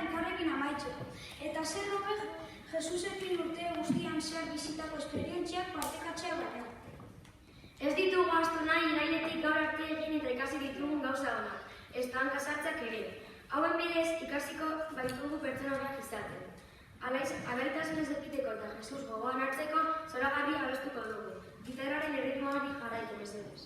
elkarrekin amaitzeko. Eta zer hobe Jesusekin urte guztian zehar bizitako esperientziak partekatzea baina. Ez ditugu ahaztu nahi irailetik gaur arte egin eta ikasi ditugun gauza onak, ezta hanka sartzeak ere. Hauen bidez ikasiko baitugu pertsona onak izaten. Alaitasunez ekiteko eta Jesus gogoan hartzeko zoragarri abestuko dugu. Gitarraren erritmoari jarraitu mesedez.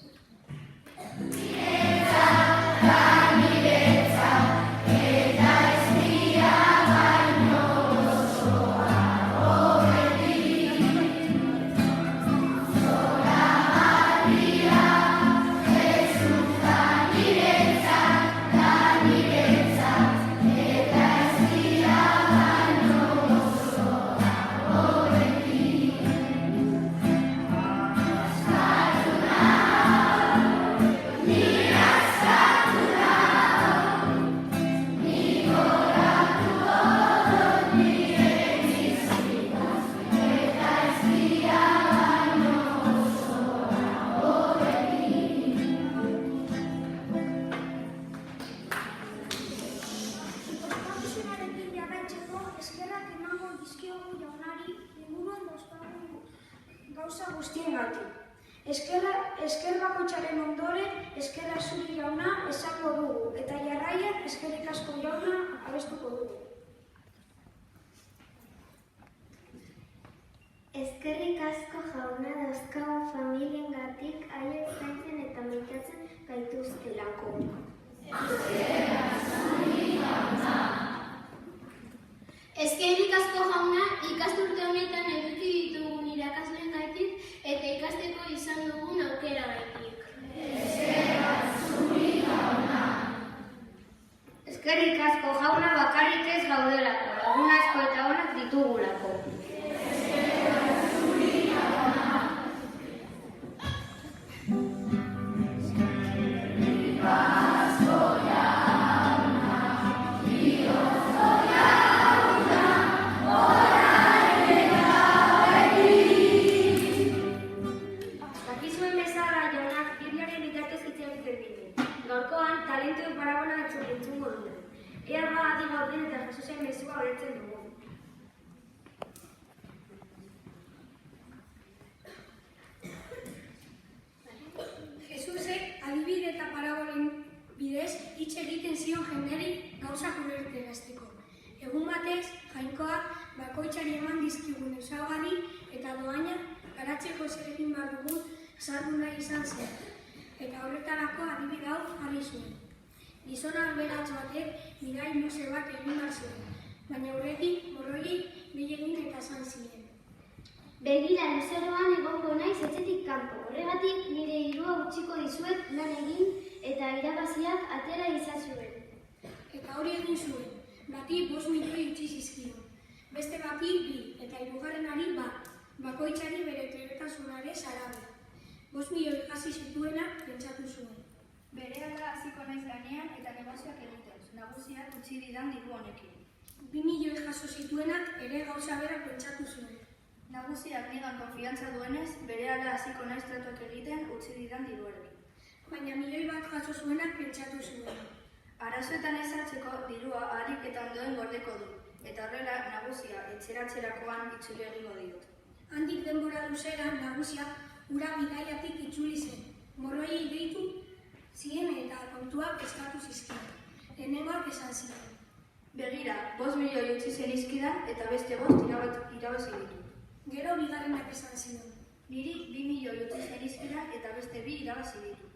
Gauza guztiengatik. Esker bakoitzaren ondoren, eskerra zuri jauna esango dugu, eta jarraian eskerrik asko jauna abestuko dugu. Eskerrik asko jauna dauzkagun familiengatik haien zaintzen eta maitatzen gaituztelako. Eskerrik asko jauna ikasturte honetan eduki ditugun irakasleengatik eta ikasteko izan dugun aukeragatik. Eskerrik asko jauna bakarrik ez gaudelako, lagun asko eta onak ditugulako. Gaurkoan, talentuen parabona entzungo dugu. Ea adi gauden eta Jesusen mezua horretzen dugu. Jesusek adibide eta parabolen bidez hitz egiten zion jenderi gauzak ulertarazteko. Egun batez, jainkoak bakoitzari eman dizkigun ezaugarri eta dohaina garatzeko zer egin behar dugun sartu nahi izan zen. Eta horretarako adibide hau jarri zuen. Gizon aberats batek bidai luze bat egin behar zuen, baina horrekin morroi egin eta esan ziren. Begira, luzeroan egongo naiz etxetik kanpo. Horregatik nire dirua utziko dizuet lan egin eta irabaziak atera izazuen. Eta hori egin zuen, bati 5 milioi utzi zizkion. Beste bati 2 eta hirugarrenari bat, bakoitzari bere trebetasunare zarabe. 5 milioi hasi zituenak pentsatu zuen. Berehala hasiko naiz lanean eta negozioak egiten, nagusiak utzi didan diru honekin. 2 milioi jaso zituenak ere gauza bera pentsatu zuen. Nagusiak nigan konfiantza duenez, berehala hasiko naiz tratuak egiten utzi didan diruarekin. Baina 1 milioi bat jaso zuenak pentsatu zuen. Arazoetan ez hartzeko dirua ahalik eta ondoen gordeko du, eta horrela nagusia etxeratzerakoan itzuli egingo diot. Handik denbora luzera nagusiak ura bidaiatik itzuli zen. Morroiei deitu zien eta kontuak eskatu zizkion. Lehenengoak esan ziren. Begira, 5 milioi utzi zenizkidan eta beste 5 irabazi ditut. Gero bigarrenak esan zion. Niri 2 milioi utzi zenizkidan eta beste 2 irabazi ditut.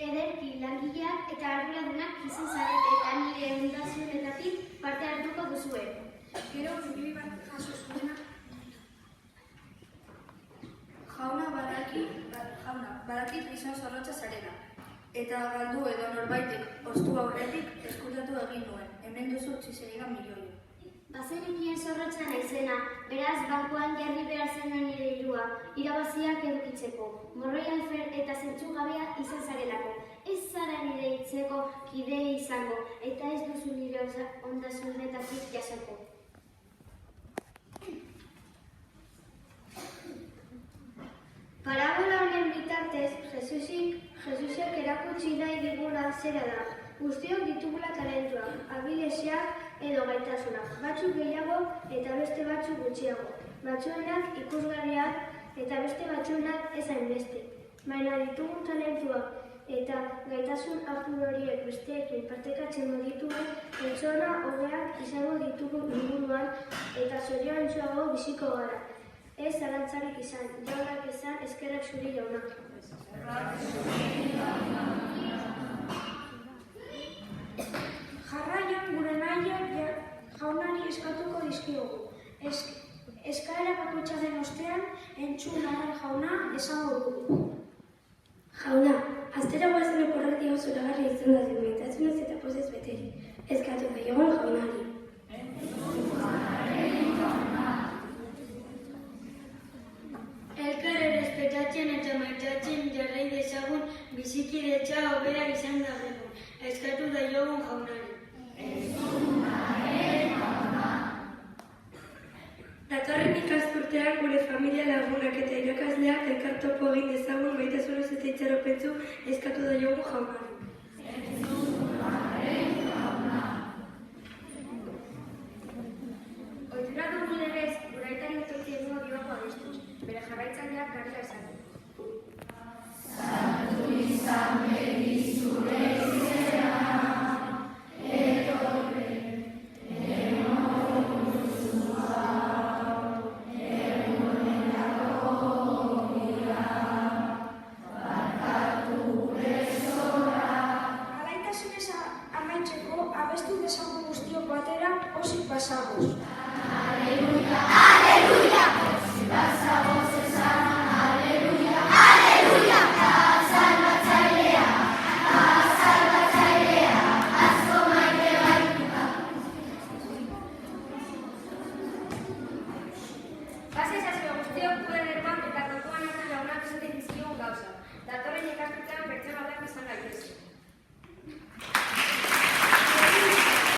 Ederki, langileak eta arduradunak izan zarete eta nire ondasuenetatik parte hartuko duzue. Gero milioi bat jaso zuenak. Badakit gizon zorrotza zarela. Eta galdu edo norbaitek ostu aurretik eskutatu egin nuen. Hemen duzu utzi zenidan milioia. Bazenekien zorrotza naizena, beraz bankuan jarri behar zen nire dirua, irabaziak edukitzeko. Morroi alfer eta zentzugabea izan zarelako. Ez zara nire hitzeko kide izango, eta ez duzu nire ondasunetatik jasoko. Parabola honen bitartez, Jesusek erakutsi nahi diguna zera da. Guztiok ditugula talentuak, abileziak edo gaitasunak, batzuk gehiago eta beste batzuk gutxiago. Batzuenak ikusgarriak eta beste batzuenak ez hainbeste. Baina ditugun talentuak eta gaitasun apur horiek besteekin partekatzen baditugu, pertsona hobeak izango ditugu inguruan eta zoriontsuago biziko gara. Ez zalantzarik izan, jaunak izan, eskerrak zuri jauna. Jarraian gure nahiak jaunari eskatuko dizkiogu. Eskaera bakoitzaren ostean, entzun Arral jauna esango dugu. Jauna, astero guazen oporrak zoragarri izan da zenbaitasunez eta pozez beteri. Eskatu daiogun jaunari. Elkar errespetatzen eta maitatzen jarrai dezagun bizikidetza hobea izan dago. Eskatu daiogun jaunari. Datorren ikasturtean gure familia lagunak eta irakasleak elkartopo egin dezagun gaitasunez eta itxaropentsu eskatu daiogun jaunari. Ohitura dugun legez, gure aitari etortzi egingo dioako adestuz. Bere jarraitzaileak garela esan. Alaitasunez amaitzeko abestu dezagun guztiok batera osik pasagoz. Gazte esazio guztiok gure derban eta kontuan hartu jaunak esaten dizkigun gauza. Datorren